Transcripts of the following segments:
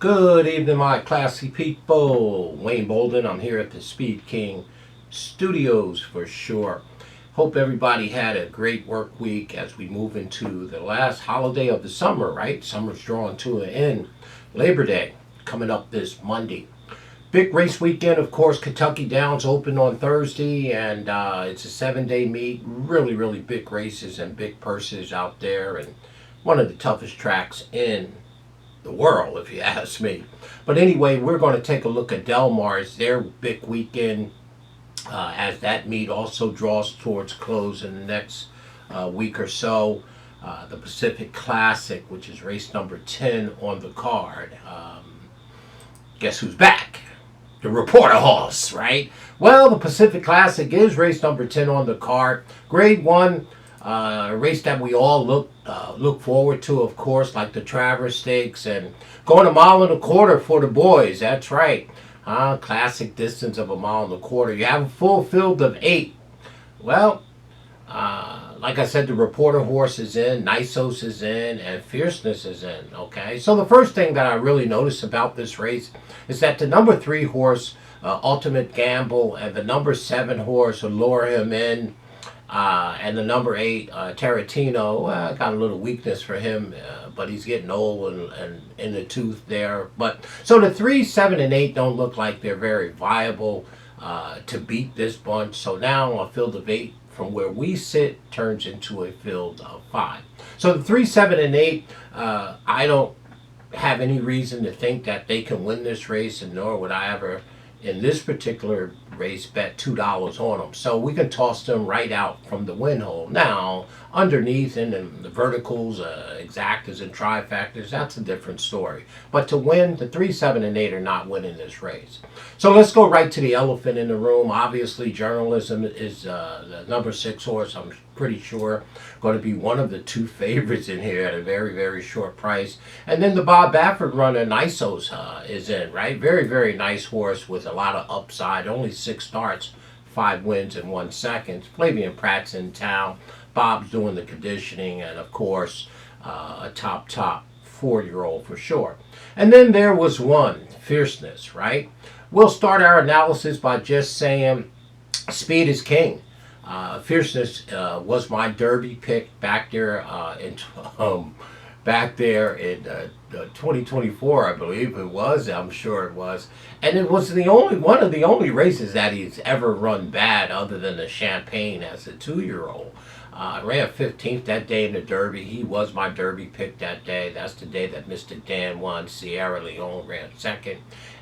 Good evening, my classy people. Wayne Bolden. I'm here at the SpeedKing studios for sure. Hope everybody had a great work week as we move into the last holiday of the summer, right? Summer's drawing to an end. Labor Day coming up this Monday. Big race weekend, of course. Kentucky Downs open on Thursday, and it's a 7-day meet. Really, really big races and big purses out there, and one of the toughest tracks in the world, if you ask me. But anyway, we're going to take a look at Del Mar's, their big weekend, as that meet also draws towards close in the next week or so. The Pacific Classic, which is race number 10 on the card. Guess who's back? The reporter horse, right? Well, the Pacific Classic is race number 10 on the card. Grade 1. A race that we all look forward to, of course, like the Thoroughbred Stakes, and going 1.25 miles for the boys. That's right. Classic distance of 1.25 miles. You have a full field of 8. Well, like I said, the reporter horse is in, Nisos is in, and Fierceness is in. Okay, so the first thing that I really noticed about this race is that the number 3 horse, Ultimate Gamble, and the number 7 horse, Allure Him In, and the number 8, Tarantino, got a little weakness for him, but he's getting old and in the tooth there. But so the 3, 7, and 8 don't look like they're very viable to beat this bunch. So now a field of 8 from where we sit turns into a field of 5. So the 3, 7, and 8, I don't have any reason to think that they can win this race, and nor would I ever, in this particular race, bet $2 on them. So we can toss them right out from the win hole. Now, underneath in the verticals, exactas and trifectas, that's a different story. But to win, the 3, 7, and 8 are not winning this race. So let's go right to the elephant in the room. Obviously, Journalism is the number 6 horse, I'm pretty sure, going to be one of the 2 favorites in here at a very, very short price. And then the Bob Baffert runner, Nisos, is in, right? Very, very nice horse with a lot of upside. Only 6 starts, 5 wins in 1 second. Flavian Pratt's in town. Bob's doing the conditioning, and of course, a top 4-year-old for sure. And then there was one, Fierceness, right? We'll start our analysis by just saying speed is king. Fierceness was my Derby pick back there in 2024, I believe it was. I'm sure it was, and it was one of the only races that he's ever run bad, other than the Champagne as a 2-year-old. Ran 15th that day in the Derby. He was my Derby pick that day. That's the day that Mr. Dan won. Sierra Leone ran 2nd,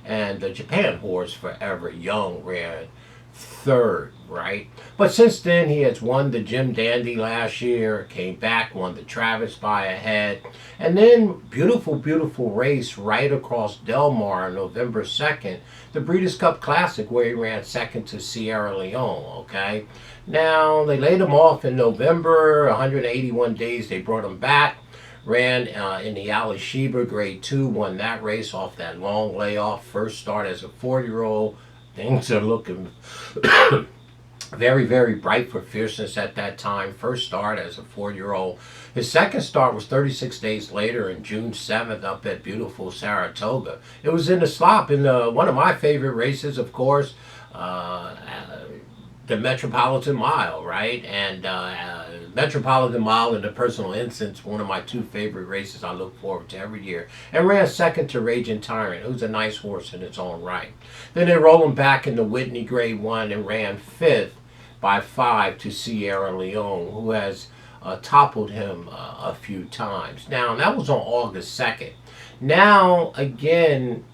and the Japan horse Forever Young ran 3rd, right? But since then, he has won the Jim Dandy last year, came back, won the Travis by a head, and then beautiful, beautiful race right across Del Mar on November 2nd, the Breeders' Cup Classic, where he ran 2nd to Sierra Leone, okay? Now, they laid him off in November, 181 days, they brought him back, ran in the Ali Sheba Grade 2, won that race off that long layoff, first start as a 4-year-old. Things are looking very, very bright for Fierceness at that time. First start as a 4-year-old. His second start was 36 days later in June 7th up at beautiful Saratoga. It was in the slop in one of my favorite races, of course, the Metropolitan Mile, right? And Metropolitan Mile, in the personal instance, one of my 2 favorite races I look forward to every year. And ran 2nd to Raging Tyrant, who's a nice horse in its own right. Then they roll him back into Whitney Grade 1 and ran 5th by 5 to Sierra Leone, who has toppled him a few times. Now, that was on August 2nd. Now, again,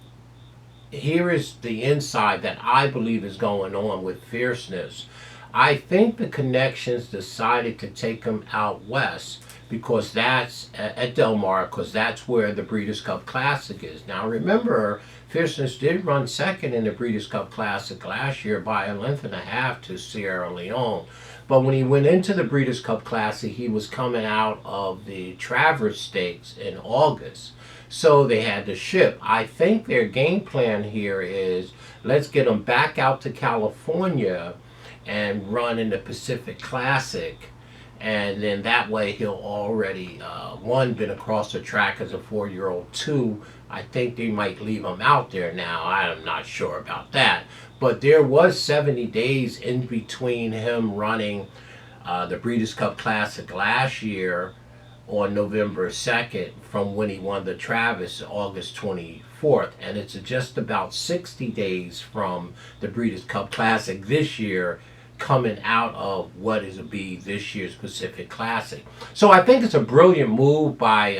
here is the inside that I believe is going on with Fierceness. I think the connections decided to take him out west because that's at Del Mar, because that's where the Breeders' Cup Classic is. Now remember, Fierceness did run 2nd in the Breeders' Cup Classic last year by a 1.5 lengths to Sierra Leone. But when he went into the Breeders' Cup Classic, he was coming out of the Thoroughbred Stakes in August. So they had to ship. I think their game plan here is, let's get him back out to California and run in the Pacific Classic And then that way he'll already, one, been across the track as a 4-year-old. Two, I think they might leave him out there now. I'm not sure about that. But there was 70 days in between him running the Breeders' Cup Classic last year on November 2nd from when he won the Travis August 24th. And it's just about 60 days from the Breeders' Cup Classic this year coming out of what is to be this year's Pacific Classic. So I think it's a brilliant move by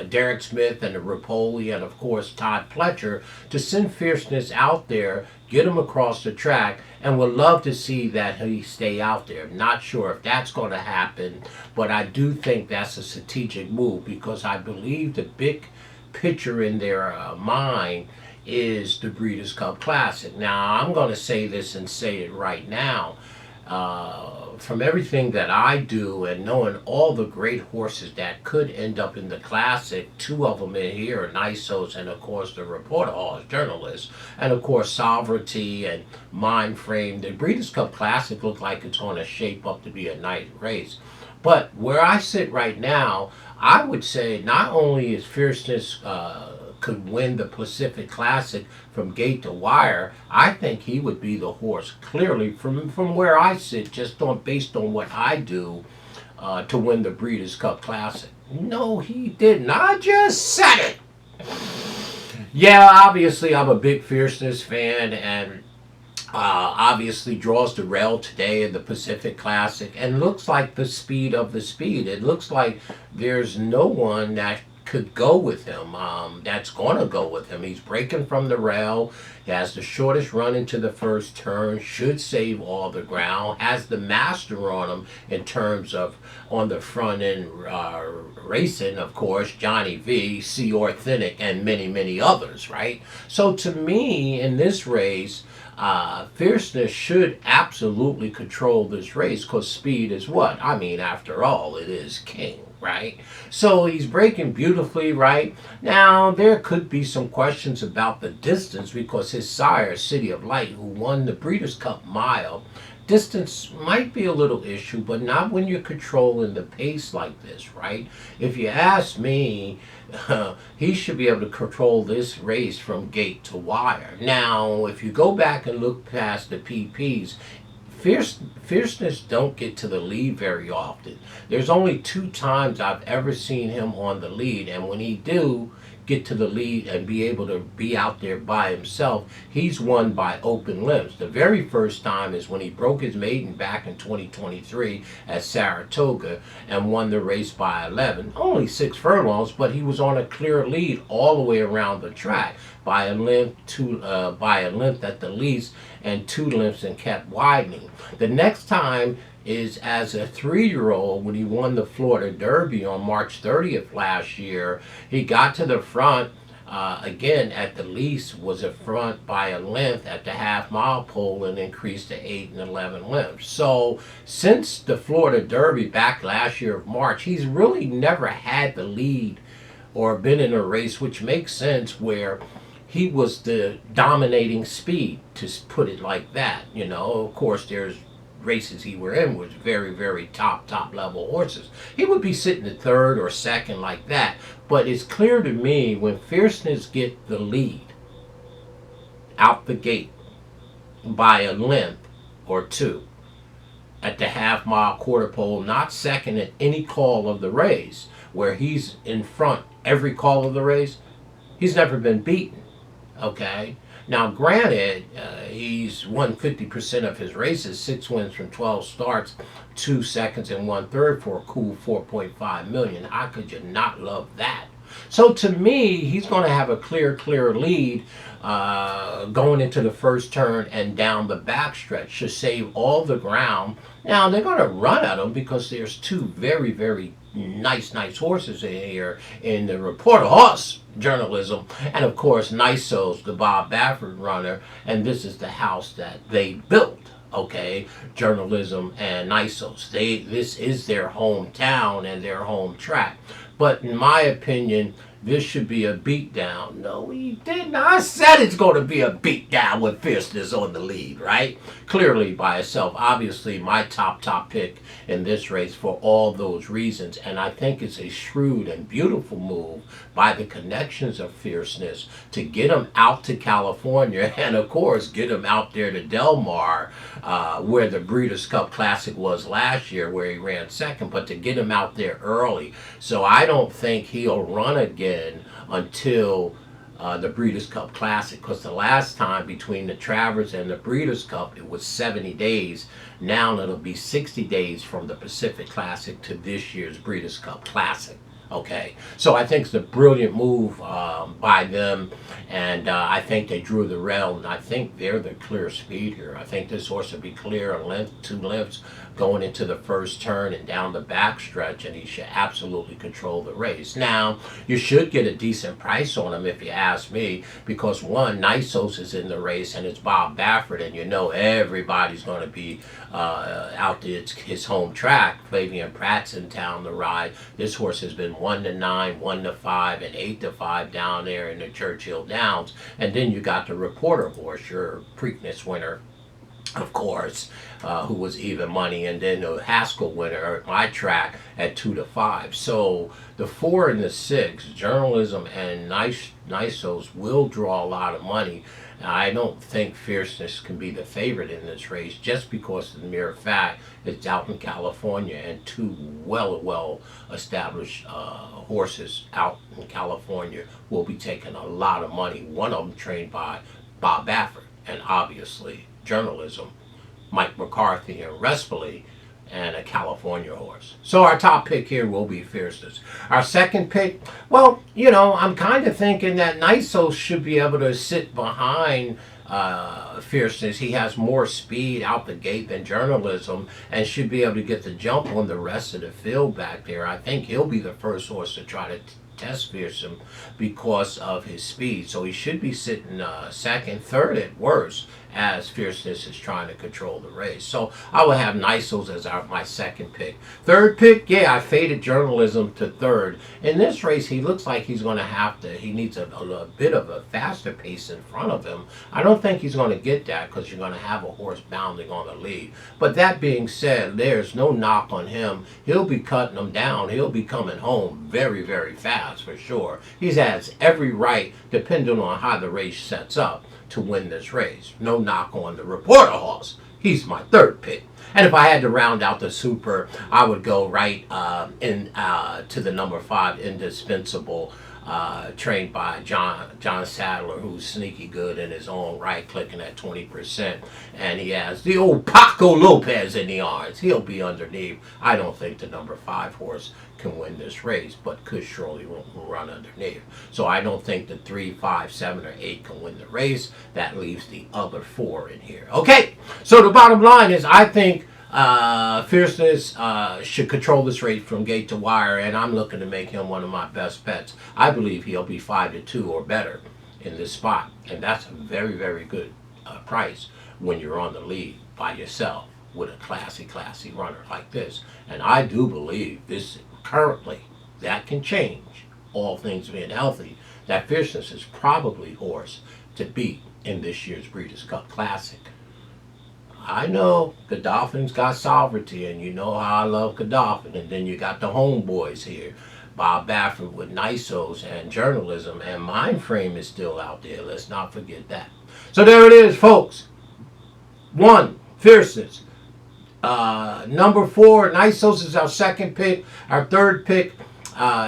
Derek Smith and the Rapoli and, of course, Todd Pletcher to send Fierceness out there, get him across the track, and would love to see that he stay out there. Not sure if that's going to happen, but I do think that's a strategic move because I believe the big picture in their mind is the Breeders' Cup Classic. Now, I'm going to say this and say it right now. From everything that I do and knowing all the great horses that could end up in the Classic, two of them in here are Nisos and, of course, the Reporter Horse Journalist, and, of course, Sovereignty and Mindframe. The Breeders' Cup Classic looks like it's going to shape up to be a nice race. But where I sit right now, I would say not only is Fierceness could win the Pacific Classic from gate to wire, I think he would be the horse clearly from where I sit, just based on what I do, to win the Breeders' Cup Classic. No, he didn't. I just said it. Yeah, obviously I'm a big Fierceness fan, and obviously draws the rail today in the Pacific Classic, and looks like the speed of the speed. It looks like there's no one that could go with him, that's going to go with him. He's breaking from the rail. He has the shortest run into the first turn, should save all the ground, has the master on him in terms of on the front end racing, of course, Johnny V, C. Authentic, and many, many others, right? So to me, in this race, Fierceness should absolutely control this race because speed is what? I mean, after all, it is king, right? So he's breaking beautifully, right? Now, there could be some questions about the distance because his sire, City of Light, who won the Breeders' Cup Mile, distance might be a little issue, but not when you're controlling the pace like this, right? If you ask me, he should be able to control this race from gate to wire. Now, if you go back and look past the PPs, Fierceness don't get to the lead very often. There's only 2 times I've ever seen him on the lead, and when he do get to the lead and be able to be out there by himself, he's won by open limbs. The very first time is when he broke his maiden back in 2023 at Saratoga and won the race by 11. Only 6 furlongs, but he was on a clear lead all the way around the track by a length, by a length at the least, and 2 lengths, and kept widening. The next time is as a 3-year-old when he won the Florida Derby on March 30th last year. He got to the front, again at the least was a front by a length at the half-mile pole and increased to 8 and 11 lengths. So since the Florida Derby back last year of March, he's really never had the lead or been in a race, which makes sense, where he was the dominating speed, to put it like that. You know, of course, there's races he were in was very, very top level horses. He would be sitting at 3rd or 2nd like that. But it's clear to me when Fierceness get the lead out the gate by a length or 2 at the half-mile quarter pole, not second at any call of the race, where he's in front every call of the race, he's never been beaten. Okay? Now, granted, he's won 50% of his races, 6 wins from 12 starts, 2 seconds and 1/3 for a cool $4.5 million. How could you not love that? So to me, he's going to have a clear lead going into the first turn and down the backstretch to save all the ground. Now, they're going to run at him because there's 2 very, very nice horses in here in the Reporter Horse Journalism, and of course Nisos, the Bob Baffert runner, and this is the house that they built. Okay, Journalism and Nisos, this is their hometown and their home track. But in my opinion, this should be a beatdown. No, he didn't. I said it's going to be a beatdown with Fierceness on the lead, right? Clearly by itself. Obviously, my top pick in this race for all those reasons. And I think it's a shrewd and beautiful move by the connections of Fierceness to get him out to California and, of course, get him out there to Del Mar, where the Breeders' Cup Classic was last year, where he ran second, but to get him out there early. So I don't think he'll run again until the Breeders' Cup Classic, because the last time between the Travers and the Breeders' Cup, it was 70 days. Now it'll be 60 days from the Pacific Classic to this year's Breeders' Cup Classic. Okay, so I think it's a brilliant move by them, and I think they drew the rail, and I think they're the clear speed here. I think this horse will be clear a length, 2 lengths going into the first turn and down the back stretch, and he should absolutely control the race. Now, you should get a decent price on him if you ask me, because one, Nisos is in the race, and it's Bob Baffert, and you know everybody's going to be out there. It's his home track. Flavian Pratt's in town to ride. This horse has been 1-9, 1-5, and 8-5 down there in the Churchill Downs. And then you got the Reporter horse, your Preakness winner, of course, who was even money, and then the Haskell winner at my track at 2-5. So the 4 and the 6, Journalism and Nisos, will draw a lot of money. I don't think Fierceness can be the favorite in this race, just because of the mere fact it's out in California, and 2 well established horses out in California will be taking a lot of money. One of them trained by Bob Baffert, and obviously Journalism, Mike McCarthy and Respoli, and a California horse. So our top pick here will be Fierceness. Our second pick, well, you know, I'm kind of thinking that Nisos should be able to sit behind Fierceness. He has more speed out the gate than Journalism, and should be able to get the jump on the rest of the field back there. I think he'll be the first horse to try to test Fierceness because of his speed. So he should be sitting second, third at worst, as Fierceness is trying to control the race. So I will have Nisos as my second pick. Third pick, yeah, I faded Journalism to third. In this race, he looks like he's going to have to, he needs a bit of a faster pace in front of him. I don't think he's going to get that, because you're going to have a horse bounding on the lead. But that being said, there's no knock on him. He'll be cutting them down. He'll be coming home very fast for sure. He has every right, depending on how the race sets up, to win this race. No knock on the Reporter horse. He's my third pick. And if I had to round out the super, I would go right to the number 5, Indispensable, trained by John Sadler, who's sneaky good in his own right, clicking at 20%. And he has the old Paco Lopez in the arms. He'll be underneath. I don't think the number 5 horse can win this race, but could surely run underneath. So I don't think the 3, 5, 7, or 8 can win the race. That leaves the other 4 in here. Okay, so the bottom line is I think Fierceness should control this race from gate to wire, and I'm looking to make him one of my best bets. I believe he'll be 5-2 or better in this spot, and that's a very good price when you're on the lead by yourself with a classy runner like this. And I do believe this currently, that can change, all things being healthy, that Fierceness is probably horse to beat in this year's Breeders' Cup Classic. I know Godolphin's got sovereignty, and you know how I love Godolphin, and then you got the homeboys here, Bob Baffert with Nisos and Journalism, and Mind Frame is still out there. Let's not forget that. So there it is, folks. 1, Fierceness. Number 4, Nisos is our second pick. Our third pick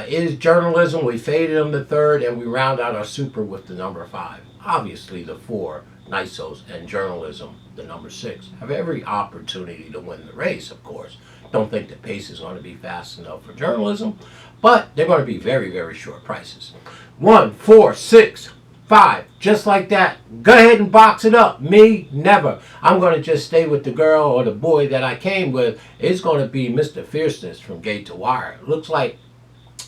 is Journalism. We faded him to third, and we round out our super with the number 5. Obviously, the 4, Nisos, and Journalism, the number 6, have every opportunity to win the race, of course. Don't think the pace is going to be fast enough for Journalism, but they're going to be very short prices. 1, 4, 6, 5, just like that. Go ahead and box it up. Me, never. I'm going to just stay with the girl or the boy that I came with. It's going to be Mr. Fierceness from gate to wire. Looks like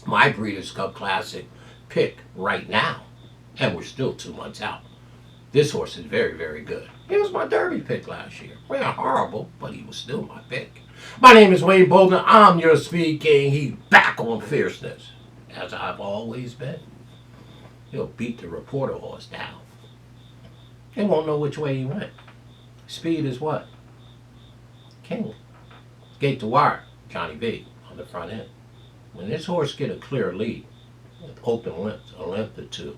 my Breeders' Cup Classic pick right now, and we're still 2 months out. This horse is very good. He was my Derby pick last year. Well, horrible, but he was still my pick. My name is Wayne Bolden. I'm your Speed King. He's back on Fierceness, as I've always been. He'll beat the reporter horse down. They won't know which way he went. Speed is what? King. Gate to wire, Johnny B on the front end. When this horse get a clear lead, with open lengths, a length or two,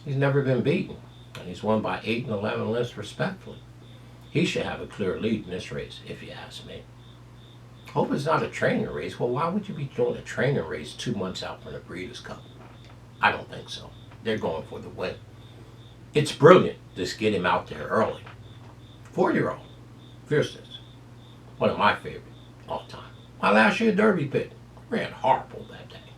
he's never been beaten, and he's won by 8 and 11 lengths respectfully. He should have a clear lead in this race, if you ask me. Hope it's not a training race. Well, why would you be doing a training race 2 months out from the Breeders' Cup? I don't think so. They're going for the win. It's brilliant. Just get him out there early. 4-year-old, Fierceness, one of my favorite all time. My last year Derby pick ran horrible that day.